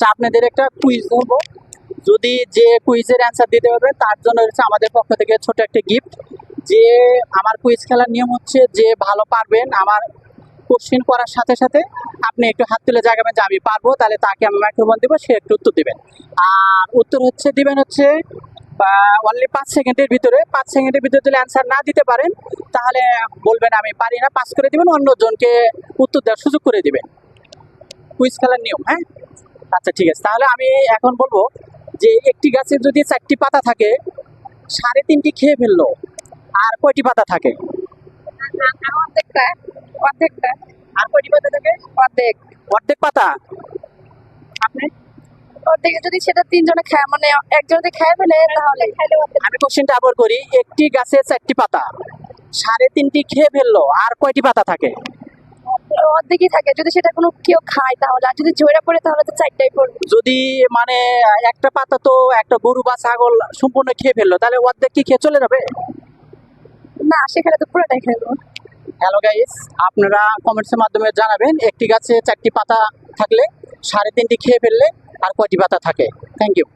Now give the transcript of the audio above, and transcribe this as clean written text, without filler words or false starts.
আচ্ছা, আপনাদের একটা কুইজ দেবো, যদি যে কুইজের অ্যান্সার দিতে পারবে তার জন্য হচ্ছে আমাদের পক্ষ থেকে ছোট একটা গিফট। যে আমার কুইজ খেলার নিয়ম হচ্ছে যে ভালো পারবেন, আমার কোশ্চেন করার সাথে সাথে আপনি একটু হাত তুলে জাগাবেন যে আমি পারবো, তাহলে তাকে আমি মাইক্রোফোন দেবো, সে একটু উত্তর দিবেন। আর উত্তর হচ্ছে দিবেন হচ্ছে অনলি 5 সেকেন্ডের ভিতরে। 5 সেকেন্ডের ভিতরে যদি অ্যান্সার না দিতে পারেন তাহলে বলবেন আমি পারি না, পাস করে দিবেন, অন্যজনকে উত্তর দেওয়ার সুযোগ করে দিবেন। কুইজ খেলার নিয়ম, হ্যাঁ? আচ্ছা ঠিক আছে, তাহলে আমি এখন বলবো যে একটি গাছে যদি 4টি পাতা থাকে, 3.5টি খেয়ে ফেললো, আর কয়টি পাতা থাকে? অর্ধেকটা অর্ধেকটা আর কয়টি পাতা থাকে? অর্ধেক অর্ধেক পাতা। আপনি? অর্ধেক যদি সেটা তিনজনে খায়, মানে একজন যদি খায় ফেলে তাহলে খাইলে অর্ধেক। আমি কোশ্চেনটা আবার করি, একটি গাছে 4টি পাতা, 3.5টি খেয়ে ফেললো, আর কয়টি পাতা থাকে? অর্ধেকই থাকে যদি সেটা কোনো কেউ খায় তাহলে, আর যদি ঝরে পড়ে তাহলে তো 4টাই পড়বে। যদি মানে একটা পাতা তো একটা গরু বা ছাগল সম্পূর্ণ খেয়ে ফেললো, তাহলে অর্ধেক কি খেয়ে চলে যাবে? না, সেখানে তো পুরোটাই খাইবো। হ্যালো গাইস, আপনারা কমেন্টসের মাধ্যমে জানাবেন একটি গাছে 4টি পাতা থাকলে 3.5টি খেয়ে ফেললে আর কয়টি পাতা থাকে। Thank you.